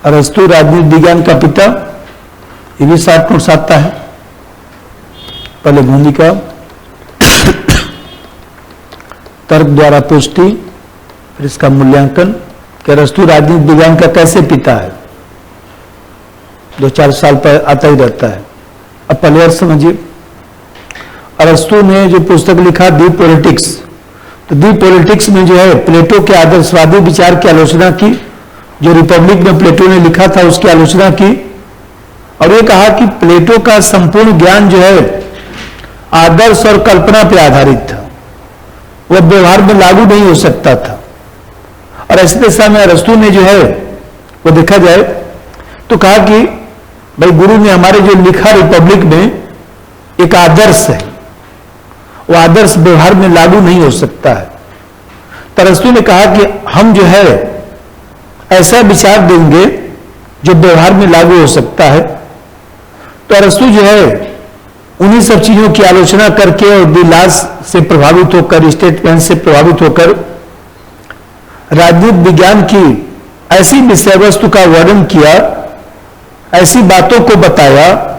अरस्तु राजनीति विज्ञान का पिता, ये भी 60 नोट्स आता है। पहले भूमिका, तर्क द्वारा पुष्टि, फिर इसका मूल्यांकन कि अरस्तु राजनीति विज्ञान का कैसे पिता है। 2-4 साल पर आता ही रहता है। अब पहले और समझिए, अरस्तु ने जो पुस्तक लिखा दी पॉलिटिक्स, तो दी पॉलिटिक्स में जो है प्लेटो के आदर्शवादी विचार की आलोचना की। जो रिपब्लिक में प्लेटो ने लिखा था उसकी आलोचना की, और ये कहा कि प्लेटो का संपूर्ण ज्ञान जो है आदर्श और कल्पना पर आधारित था, वह व्यवहार में लागू नहीं हो सकता था। और ऐसी दशा में अरस्तु ने जो है वो देखा जाए तो कहा कि भाई गुरु ने हमारे जो लिखा रिपब्लिक में एक आदर्श है, वो आदर्श व्यवहार में लागू नहीं हो सकता है। तो अरस्तु ने कहा कि हम जो है ऐसा विचार देंगे जो व्यवहार में लागू हो सकता है। तो अरस्तु जो है उन्हीं सब चीजों की आलोचना करके और दिलास से प्रभावित होकर, स्टेटमेंट से प्रभावित होकर राजनीति विज्ञान की ऐसी विषय वस्तु का वर्णन किया, ऐसी बातों को बताया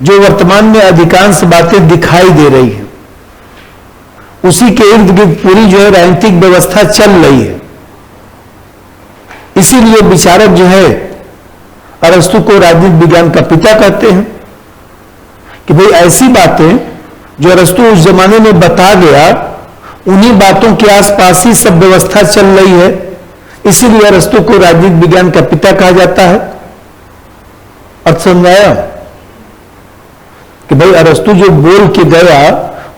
जो वर्तमान में अधिकांश बातें दिखाई दे रही हैं। उसी के इर्द गिर्द पूरी जो है राजनीतिक व्यवस्था चल रही है। इसीलिए विचारक जो है अरस्तु को राजनीति विज्ञान का पिता कहते हैं कि भाई ऐसी बातें जो अरस्तु उस जमाने में बता गया, उन्हीं बातों के आसपास ही सब व्यवस्था चल रही है। इसीलिए अरस्तु को राजनीति विज्ञान का पिता कहा जाता है। अर्थ समझाया कि भाई अरस्तु जो बोल के गया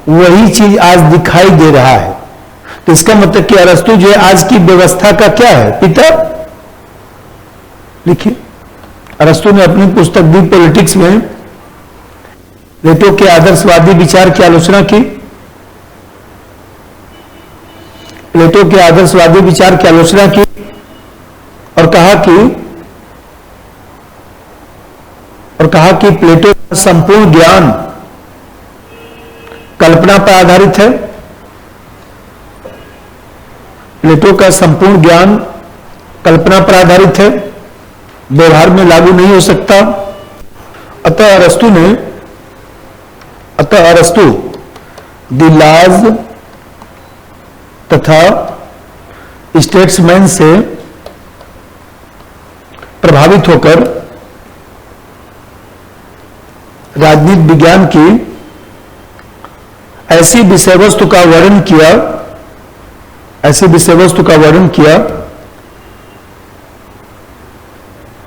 वही चीज आज दिखाई दे रहा है। तो इसका मतलब कि अरस्तु जो है आज की व्यवस्था का क्या है, पिता। लिखिए, अरस्तु ने अपनी पुस्तक दी पॉलिटिक्स में प्लेटो के आदर्शवादी विचार की आलोचना की। प्लेटो के आदर्शवादी विचार की आलोचना की और कहा कि प्लेटो का संपूर्ण ज्ञान कल्पना पर आधारित है। प्लेटो का संपूर्ण ज्ञान कल्पना पर आधारित है, व्यवहार में लागू नहीं हो सकता। अतः अरस्तु दिलाज तथा स्टेट्समैन से प्रभावित होकर राजनीति विज्ञान की ऐसी विषय वस्तु का वर्णन किया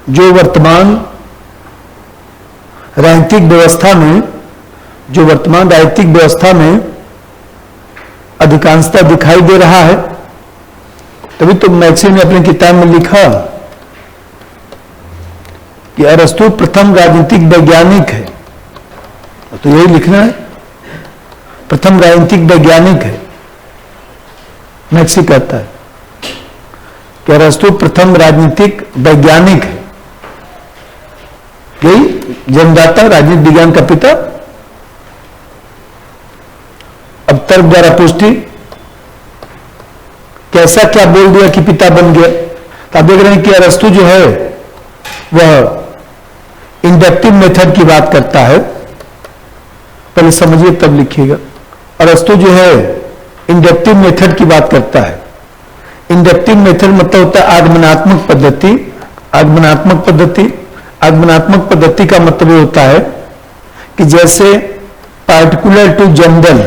जो वर्तमान राजनीतिक व्यवस्था में अधिकांशता दिखाई दे रहा है। तभी तो मैक्सी ने अपनी किताब में लिखा कि अरस्तु प्रथम राजनीतिक वैज्ञानिक है। तो यही लिखना है, प्रथम राजनीतिक वैज्ञानिक है। मैक्सी कहता है कि अरस्तु प्रथम राजनीतिक वैज्ञानिक है, यही जन्मदाता, राजनीति विज्ञान का पिता। अब तर्क द्वारा पुष्टि, कैसा क्या बोल दिया कि पिता बन गया। तो आप देख रहे हैं कि अरस्तु जो है वह इंडक्टिव मेथड की बात करता है। पहले समझिए तब लिखिएगा। अरस्तु जो है इंडक्टिव मेथड की बात करता है। इंडक्टिव मेथड मतलब होता है आगमनात्मक पद्धति। आगमनात्मक पद्धति का मतलब ये होता है कि जैसे पार्टिकुलर टू जनरल,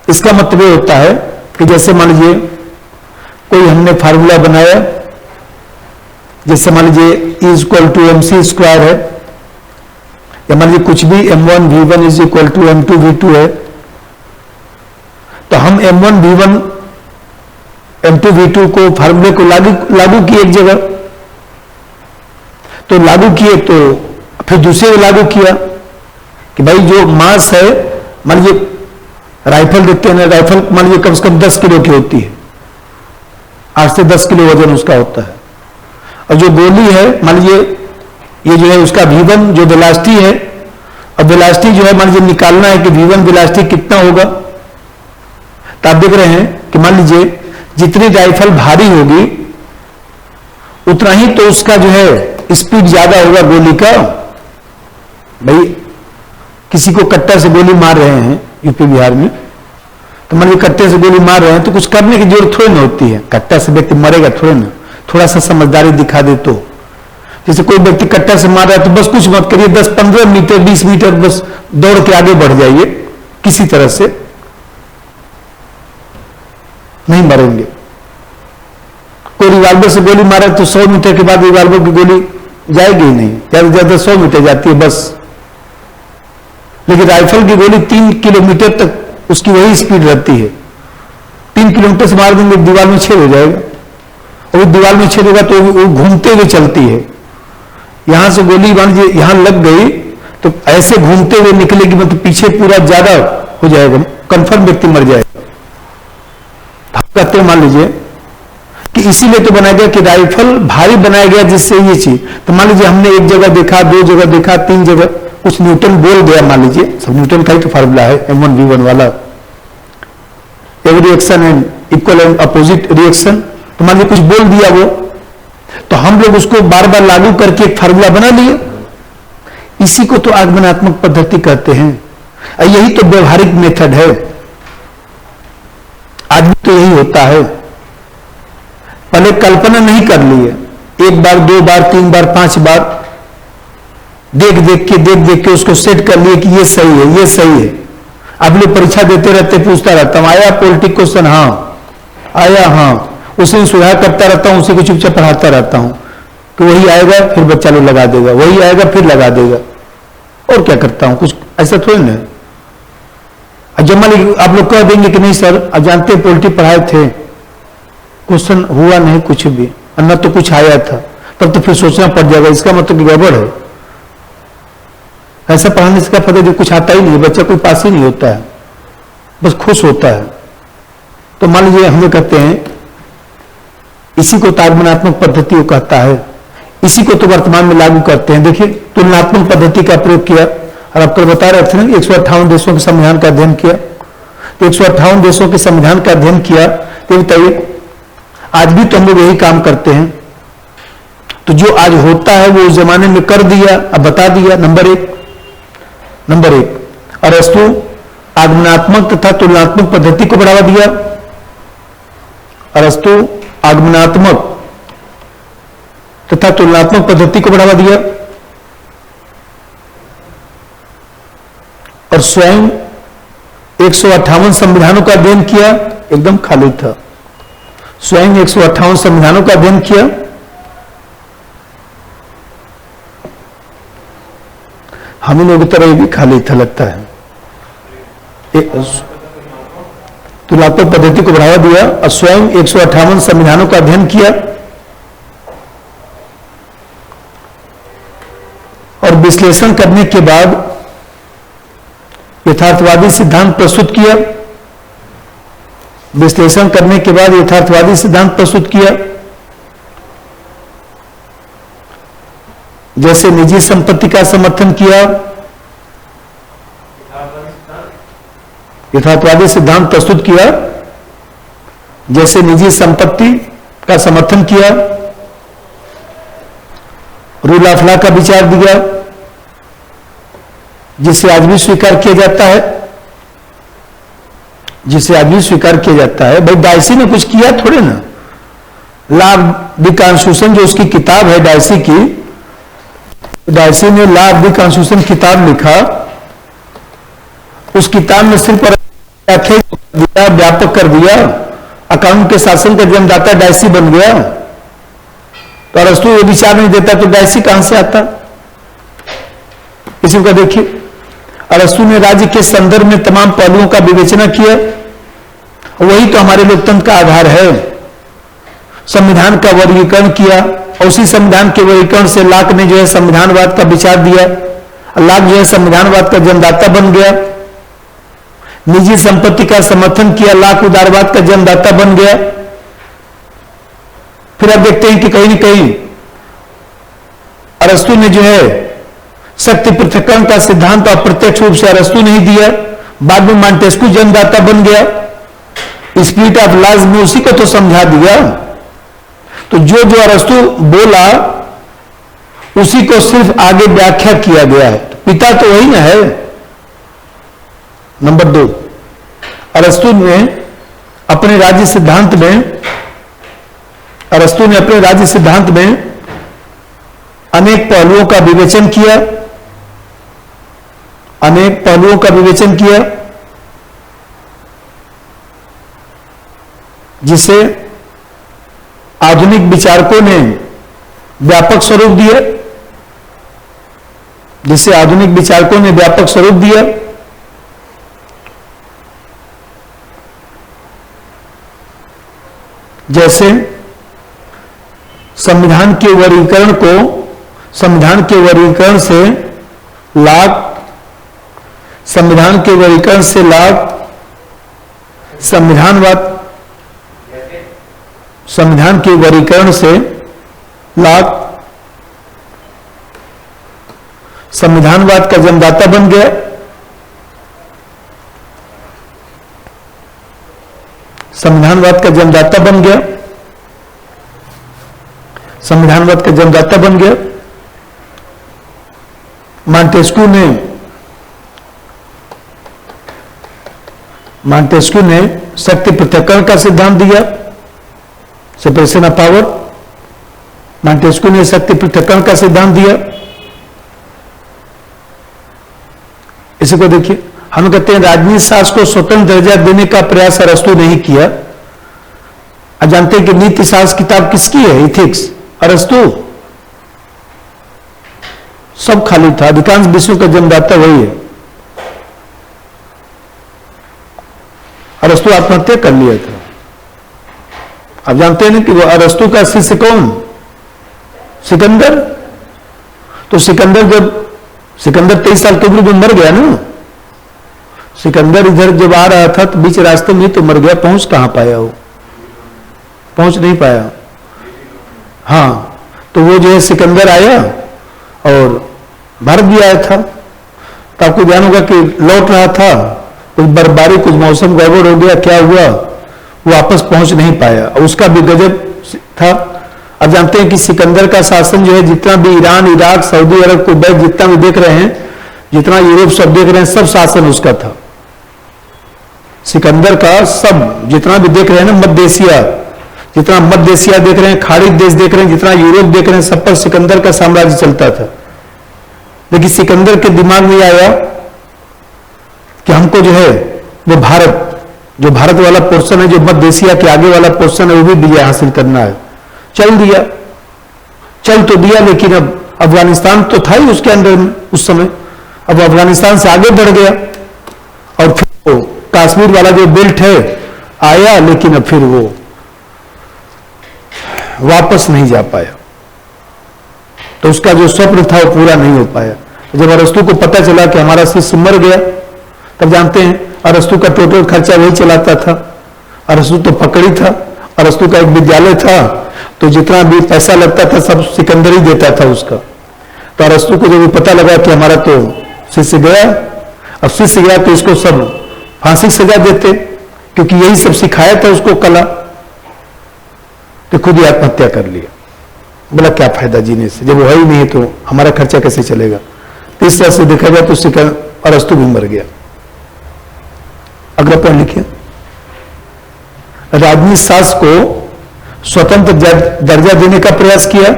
इसका मतलब ये होता है कि जैसे मान लीजिए कोई हमने फार्मूला बनाया, जैसे मान लीजिए E=mc² है, या मान लीजिए कुछ भी m1v1 = m2v2 है। तो हम m1v1 m2v2 को फार्मूले को लागू किए एक जगह, तो लागू किए तो फिर दूसरे को लागू किया कि भाई जो मास है, मान लीजिए राइफल देखते हैं ना, राइफल मान लीजिए कम से कम 10 किलो की होती है, 8 से 10 किलो वजन उसका होता है। और जो गोली है मान लीजिए ये जो है उसका v1 जो वेलोसिटी है, और वेलोसिटी जो है मान लीजिए निकालना है कि v1 वेलोसिटी कितना होगा। तो आप देख रहे हैं कि मान लीजिए जितनी राइफल भारी होगी उतना ही तो उसका जो है स्पीड ज्यादा होगा गोली का। भाई किसी को कट्टा से गोली मार रहे हैं यूपी बिहार में, तो मान लीजिए कट्टे से गोली मार रहे हैं तो कुछ करने की जरूरत थोड़ी ना होती है, कट्टा से व्यक्ति मरेगा थोड़ी ना, थोड़ा सा समझदारी दिखा दे तो। जैसे कोई व्यक्ति कट्टा से मार रहा है तो बस कुछ मत करिए, 10-15 मीटर 20 मीटर बस दौड़ के आगे बढ़ जाइए, किसी तरह से नहीं मरेंगे। कोई रिवाल्वर से गोली मारा तो 100 मीटर के बाद रिवाल्वर की गोली जाएगी ही नहीं, ज्यादा से ज्यादा 100 मीटर जाती है बस। लेकिन राइफल की गोली 3 किलोमीटर तक उसकी वही स्पीड रहती है। 3 किलोमीटर से मार देंगे दीवार में छेद हो जाएगा, और दीवार में छेद होगा तो वो घूमते हुए चलती है। यहां से गोली मान लीजिए यहां लग गई तो ऐसे घूमते हुए निकलेगी, मतलब पीछे पूरा ज्यादा हो जाएगा, कंफर्म व्यक्ति मर जाएगा। हम कहते हैं मान लीजिए कि इसीलिए तो बनाया गया कि राइफल भारी बनाया गया जिससे ये चीज। तो मान लीजिए हमने एक जगह देखा, 2 जगह देखा, 3 जगह, कुछ न्यूटन बोल गया, मान लीजिए सब न्यूटन का ही तो फार्मूला है M1V1 वाला, every reaction and equal and opposite reaction. तो मान लीजिए कुछ बोल दिया वो, तो हम लोग उसको बार बार लागू करके एक फार्मूला बना लिए। इसी को तो आगमनात्मक पद्धति कहते हैं, और यही तो व्यवहारिक मेथड है। आज भी तो यही होता है। पहले कल्पना नहीं कर ली है, 1 बार 2 बार 3 बार 5 बार देख देख के उसको सेट कर लिए कि ये सही है, ये सही है। अब लोग परीक्षा देते रहते, पूछता रहता हूं आया पॉलिटिक क्वेश्चन, हाँ आया, हाँ उसी में सुधार करता रहता हूं, उसी को चुपचाप पढ़ाता रहता हूं कि वही आएगा फिर बच्चा लोग लगा देगा, वही आएगा फिर लगा देगा। और क्या करता हूं, कुछ ऐसा थोड़ी ना। जब मान लीजिए आप लोग कह देंगे कि नहीं सर अब जानते हैं पॉलिटिक पढ़ाए थे, क्वेश्चन हुआ नहीं कुछ भी, अन्ना तो कुछ आया था, तब तो फिर सोचना पड़ जाएगा, इसका मतलब कि गड़बड़ है। ऐसा पढ़ाने से क्या फायदा जो कुछ आता ही नहीं है, बच्चा कोई पास ही नहीं होता है, बस खुश होता है। तो मान लीजिए हम लोग कहते हैं इसी को आगमनात्मक पद्धति को कहता है, इसी को तो वर्तमान में लागू करते हैं। देखिए तुलनात्मक पद्धति का प्रयोग किया, और आप कल बता रहे थे ना 158 देशों के संविधान का अध्ययन किया, तो 158 देशों के संविधान का अध्ययन किया, तो बताइए आज भी तो हम लोग यही काम करते हैं। तो जो आज होता है वो उस जमाने में कर दिया, अब बता दिया। नंबर एक अरस्तु आगमनात्मक तथा तुलनात्मक पद्धति को बढ़ावा दिया। अरस्तु आगमनात्मक तथा तुलनात्मक पद्धति को बढ़ावा दिया, और स्वयं 158 संविधानों का अध्ययन किया, एकदम खाली था। स्वयं 158 संविधानों का अध्ययन किया, हम लोगों की तरह भी खाली था लगता है। तुलनात्मक पद्धति को बढ़ावा दिया और स्वयं 158 संविधानों का अध्ययन किया, और विश्लेषण करने के बाद यथार्थवादी सिद्धांत प्रस्तुत किया। विश्लेषण करने के बाद यथार्थवादी सिद्धांत प्रस्तुत किया, जैसे निजी संपत्ति का समर्थन किया। यथार्थवादी सिद्धांत प्रस्तुत किया, जैसे निजी संपत्ति का समर्थन किया। रूल ऑफ लॉ का विचार दिया, जिसे आज भी स्वीकार किया जाता है, जिसे आज भी स्वीकार किया जाता है। भाई डायसी ने कुछ किया थोड़े ना, लॉ ऑफ द कॉन्स्टिट्यूशन जो उसकी किताब है डायसी की, डायसी ने लॉ ऑफ द कॉन्स्टिट्यूशन किताब लिखा। उस किताब में सिर्फ दिया, व्यापक कर दिया, अकाउंट के शासन का जन्मदाता डायसी बन गया। तो अरस्तु ये विचार नहीं देता तो डायसी कहां से आता? इसी को देखिए, अरस्तु ने राज्य के संदर्भ में तमाम पहलुओं का विवेचना किया, वही तो हमारे लोकतंत्र का आधार है। संविधान का वर्गीकरण किया, और उसी संविधान के वर्गीकरण से लॉक ने जो है संविधानवाद का विचार दिया, लॉक जो है संविधानवाद का जन्मदाता बन गया। निजी संपत्ति का समर्थन किया, लॉक उदारवाद का जन्मदाता बन गया। फिर आप देखते हैं कि कहीं न कहीं अरस्तु ने जो है शक्ति पृथक्करण का सिद्धांत अप्रत्यक्ष रूप से अरस्तु नहीं दिया, बाद में मॉन्टेस्क्यू जन्मदाता बन गया। स्पिरिट ऑफ लॉज में उसी को तो समझा दिया। तो जो जो अरस्तु बोला उसी को सिर्फ आगे व्याख्या किया गया है। तो पिता तो वही ना है। नंबर 2, अरस्तु ने अपने राज्य सिद्धांत में अनेक पहलुओं का विवेचन किया, जिसे आधुनिक विचारकों ने व्यापक स्वरूप दिया, जैसे संविधान के वर्गीकरण से लाभ, संविधान के वर्गीकरण से लाभ संविधानवाद का जन्मदाता बन गया। संविधानवाद का जन्मदाता बन गया। मॉन्टेस्क्यू ने शक्ति पृथक्करण का सिद्धांत दिया, सेपरेशन ऑफ पावर। मॉन्टेस्क्यू ने शक्ति पृथक्करण का सिद्धांत दिया। इसी को देखिए, हम कहते हैं राजनीति शास्त्र को स्वतंत्र दर्जा देने का प्रयास अरस्तु नहीं किया। आप जानते हैं कि नीति शास्त्र किताब किसकी है? इथिक्स, अरस्तु। सब खाली था, अधिकांश विषयों का जन्मदाता वही है। अरस्तु आत्महत्या कर लिया था। आप जानते हैं ना कि वो अरस्तु का शिष्य कौन? सिकंदर। तो सिकंदर 23 साल की उम्र में मर गया ना। सिकंदर इधर जब आ रहा था तो बीच रास्ते में तो मर गया। पहुंच कहां पाया? वो पहुंच नहीं पाया। हाँ, तो वो जो है सिकंदर आया और भारत भी आया था। तो आपको ध्यान होगा कि लौट रहा था, कुछ बर्फबारी, कुछ मौसम गड़बड़ हो गया, क्या हुआ, वो वापस पहुंच नहीं पाया। और उसका भी गजब था। अब जानते हैं कि सिकंदर का शासन जो है, जितना भी ईरान, इराक, सऊदी अरब, कुवैत, जितना भी देख रहे हैं, जितना यूरोप सब देख रहे हैं, सब शासन उसका था। सिकंदर का सब जितना भी देख रहे हैं ना, मध्य एशिया, जितना मध्य एशिया देख रहे हैं, खाड़ी देश देख रहे हैं, जितना यूरोप देख रहे हैं, सब पर सिकंदर का साम्राज्य चलता था। लेकिन सिकंदर के दिमाग में आया कि हमको जो है वो जो भारत वाला पोर्शन है, जो मध्य एशिया के आगे वाला पोर्शन है, वो भी विजय हासिल करना है। चल तो दिया, लेकिन अब अफगानिस्तान तो था ही उसके अंदर में उस समय। अब अफगानिस्तान से आगे बढ़ गया और फिर वो कश्मीर वाला जो बेल्ट है आया, लेकिन अब फिर वो वापस नहीं जा पाया। तो उसका जो स्वप्न था वो पूरा नहीं हो पाया। जब अरस्तु को पता चला कि हमारा शिष्य मर गया, तब जानते हैं अरस्तु का टोटल खर्चा वही चलाता था। अरस्तु तो पकड़ी था। अरस्तु का एक विद्यालय था, तो जितना भी पैसा लगता था सब सिकंदर ही देता था उसका। तो अरस्तु को जब पता लगा कि हमारा तो शिष्य गया, अब शिष्य गया तो इसको सब फांसी की सजा देते, क्योंकि यही सब सिखाया था उसको कला। तो खुद ही आत्महत्या कर लिया। बोला क्या फायदा जीने से, जब वो है ही नहीं तो हमारा खर्चा कैसे चलेगा। तो इस तरह से देखा जाए तो अरस्तु भी मर गया। अगला पॉइंट लिखिए, राजनीति शास्त्र को स्वतंत्र दर्जा देने का प्रयास किया।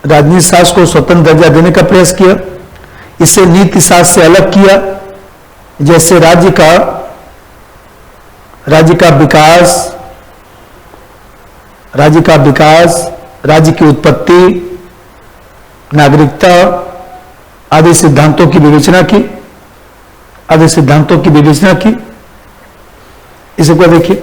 राजनीति शास्त्र को स्वतंत्र दर्जा देने का प्रयास किया। इसे नीति शास्त्र से अलग किया। जैसे राज्य का विकास, राज्य की उत्पत्ति, नागरिकता आदि सिद्धांतों की विवेचना की। इसे को देखिए,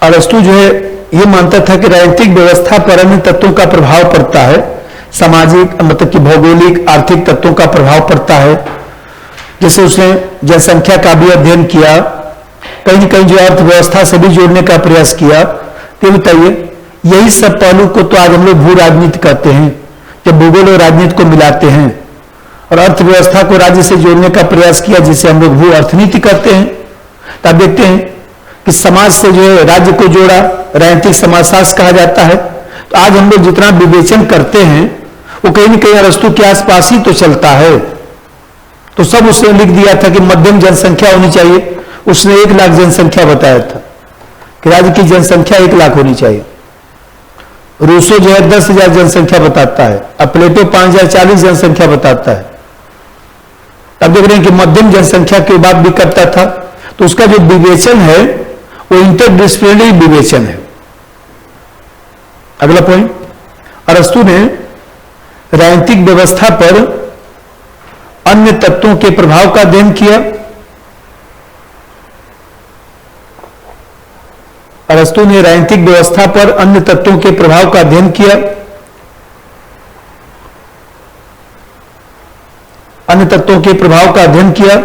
अरस्तु जो है ये मानता था कि राजनीतिक व्यवस्था पर अन्य तत्वों का प्रभाव पड़ता है। सामाजिक, मतलब कि भौगोलिक, आर्थिक तत्वों का प्रभाव पड़ता है। जैसे उसने जनसंख्या का भी अध्ययन किया, कहीं न कहीं जो अर्थव्यवस्था से भी जोड़ने का प्रयास किया। तो बताइए, यही सब पहलू को तो आज हम लोग भू राजनीति कहते हैं, जब भूगोल और राजनीति को मिलाते हैं। और अर्थव्यवस्था को राज्य से जोड़ने का प्रयास किया, जिसे हम लोग भू अर्थनीति कहते हैं। तो आप देखते हैं कि समाज से जो है राज्य को जोड़ा, राजनीतिक समाजशास्त्र कहा जाता है। तो आज हम लोग जितना विवेचन करते हैं वो कहीं न कहीं अरस्तु के आसपास ही तो चलता है। तो सब उसने लिख दिया था कि मध्यम जनसंख्या होनी चाहिए। उसने 1 लाख जनसंख्या बताया था कि राज्य की जनसंख्या 1 लाख होनी चाहिए। रूसो जो है 10,000 जनसंख्या बताता है, अब प्लेटो 5,040 जनसंख्या बताता है। अब देख रहे हैं कि मध्यम जनसंख्या की बात भी करता था। तो उसका जो विवेचन है वो इंटरडिसिप्लिनरी विवेचन है। अगला पॉइंट, अरस्तु ने राजनीतिक व्यवस्था पर अन्य तत्वों के प्रभाव का अध्ययन किया। अरस्तु ने राजनीतिक व्यवस्था पर अन्य तत्वों के प्रभाव का अध्ययन किया। अन्य तत्वों के प्रभाव का अध्ययन किया।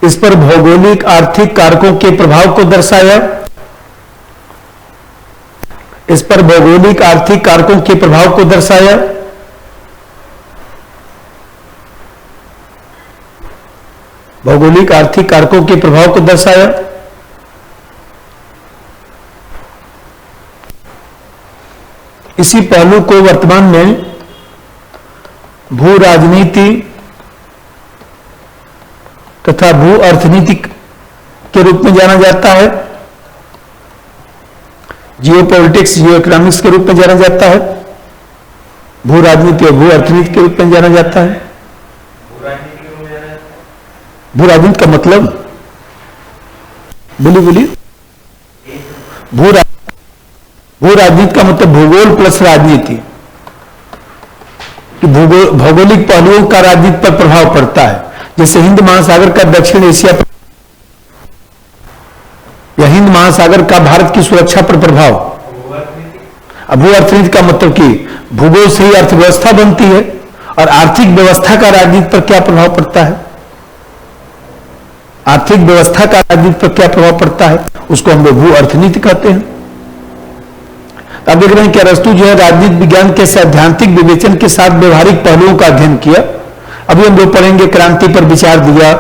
इस पर भौगोलिक आर्थिक कारकों के प्रभाव को दर्शाया। इस पर भौगोलिक आर्थिक कारकों के प्रभाव को दर्शाया। भौगोलिक आर्थिक कारकों के प्रभाव को दर्शाया। इसी पहलू को वर्तमान में भू राजनीति तथा भू अर्थनीति के रूप में जाना जाता है। जियो पॉलिटिक्स, जियो इकोनॉमिक्स के रूप में जाना जाता है। भू राजनीति और भू अर्थनीति के रूप में जाना जाता है। भू राजनीति का मतलब, बोलिए बोलिए। भू राजनीति का मतलब भूगोल प्लस राजनीति, कि भौगोलिक पहलुओं का राजनीति पर प्रभाव पड़ता है। जैसे हिंद महासागर का दक्षिण एशिया पर, या हिंद महासागर का भारत की सुरक्षा पर प्रभाव। अब भू अर्थनीति का मतलब कि भूगोल से ही अर्थव्यवस्था बनती है, और आर्थिक व्यवस्था का राजनीति पर क्या प्रभाव पड़ता है। आर्थिक व्यवस्था का राजनीति पर क्या प्रभाव पड़ता है, उसको हम लोग भू अर्थनीति कहते हैं। अब देख रहे हैं कि अरस्तु जो है राजनीति विज्ञान के सैद्धांतिक विवेचन के साथ व्यवहारिक पहलुओं का अध्ययन किया। अभी हम लोग पढ़ेंगे क्रांति पर विचार दिया।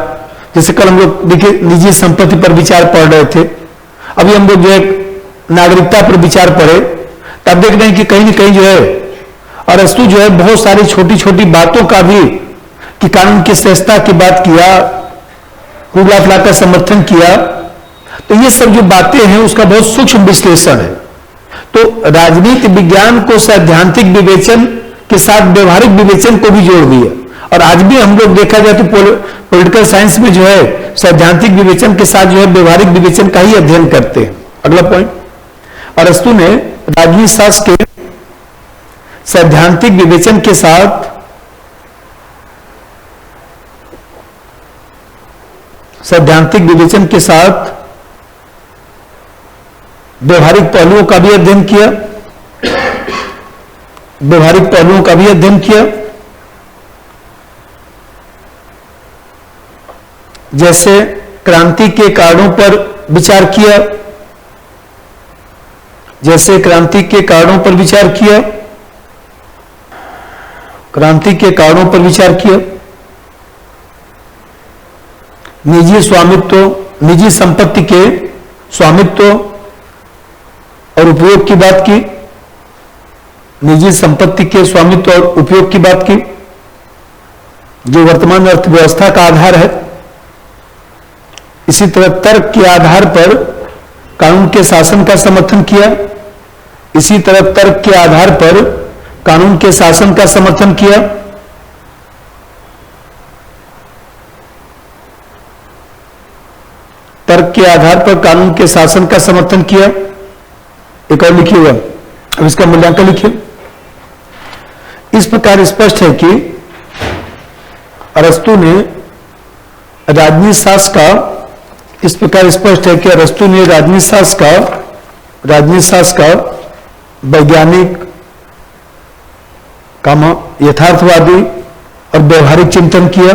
जैसे कल हम लोग देखिए निजी संपत्ति पर विचार पढ़ रहे थे। अभी हम लोग जो है नागरिकता पर विचार पढ़े। तब देख रहे हैं कि कहीं न कहीं जो है अरस्तु जो है बहुत सारी छोटी छोटी बातों का भी, कि कानून की श्रेष्ठता की बात किया, हुगला का समर्थन किया। तो ये सब जो बातें हैं उसका बहुत सूक्ष्म विश्लेषण है। तो राजनीति विज्ञान को सैद्धांतिक विवेचन के साथ व्यवहारिक विवेचन को भी जोड़ दिया। और आज भी हम लोग देखा जाए तो पॉलिटिकल साइंस में जो है सैद्धांतिक विवेचन के साथ जो है व्यवहारिक विवेचन का ही अध्ययन करते हैं। अगला पॉइंट, अरस्तु ने राजनीति शास्त्र के सैद्धांतिक विवेचन के साथ व्यवहारिक पहलुओं का भी अध्ययन किया। व्यवहारिक पहलुओं का भी अध्ययन किया। जैसे क्रांति के कारणों पर विचार किया। जैसे क्रांति के कारणों पर विचार किया। क्रांति के कारणों पर विचार किया। निजी स्वामित्व, निजी संपत्ति के स्वामित्व और उपयोग की बात की। निजी संपत्ति के स्वामित्व और उपयोग की बात की, जो वर्तमान अर्थव्यवस्था का आधार है। इसी तरह तर्क के आधार पर कानून के शासन का समर्थन किया। इसी तरह तर्क के आधार पर कानून के शासन का समर्थन किया। तर्क के आधार पर कानून के शासन का समर्थन किया। एक और लिखिए हुआ, अब इसका मूल्यांकन लिखिए। इस प्रकार स्पष्ट है कि अरस्तु ने राजनीति शास्त्र का, इस प्रकार स्पष्ट है कि अरस्तु ने राजनीति शास्त्र का वैज्ञानिक, यथार्थवादी और व्यवहारिक चिंतन किया।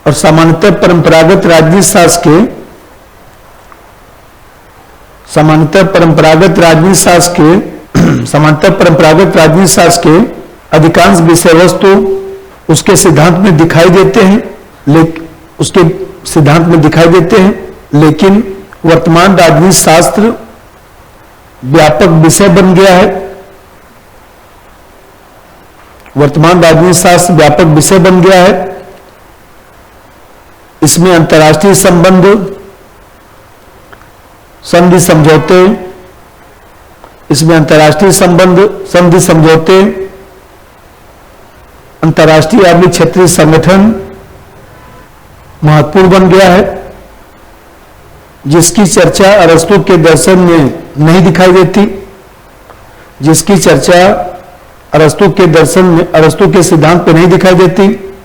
और सामान्यतः परंपरागत राजनीति शास्त्र के अधिकांश विषय वस्तु उसके सिद्धांत में दिखाई देते हैं, लेकिन वर्तमान राजनीति शास्त्र व्यापक विषय बन गया है। इसमें अंतर्राष्ट्रीय संबंध, संधि समझौते, अंतर्राष्ट्रीय आर्थिक क्षेत्रीय संगठन महत्वपूर्ण बन गया है, जिसकी चर्चा अरस्तू के दर्शन में नहीं दिखाई देती, अरस्तू के सिद्धांत पे नहीं दिखाई देती।